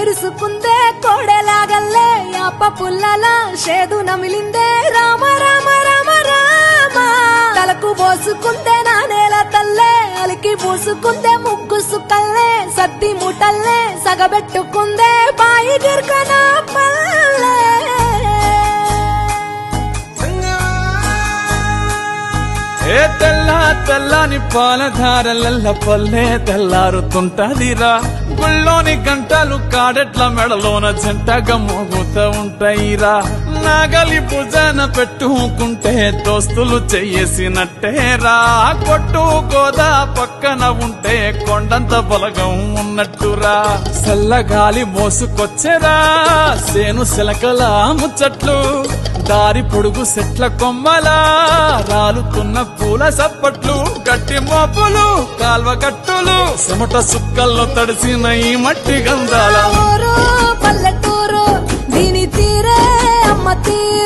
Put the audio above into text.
కళ్ళిరుసుకుందే కోడెలాగల్లే యాప పుల్లల షేదు నమిలిందే రామ రామ రామ రామ తలకు పోసుకుందే నా నేల తల్లే అలికి పూసుకుందే ముగ్గు సుక్కల్లే సద్ది ముటల్లే సగబెట్టుకుందే బాయి గిర్కన పల్లె ఏ తెల్లని పాలధారలల్ల పల్లె తెల్లారుతుంటదిరా గుళ్ళోని గంటలు కాడెట్ల మెడలోన జంటగా మోగుతూ ఉంటాయిరా నాగలి భుజాన పెట్టుకుంటే దోస్తులు చెయ్యేసినట్టేరా కొట్టు గోదా పక్కన ఉంటే కొండంత బలగం ఉన్నట్టురా చల్లగాలి మోసుకొచ్చెరా సేను శిలకల ముచ్చట్లు దారి పొడుగు చెట్ల కొమ్మలా రాలుతున్న పూల సప్పట్లు గట్టి మోపులు కాల్వ గట్టులు చెమట సుక్కల్లో తడిసిన ఈ మట్టి గంధాల పల్లెటూరు దీని తీరే అమ్మ తీరే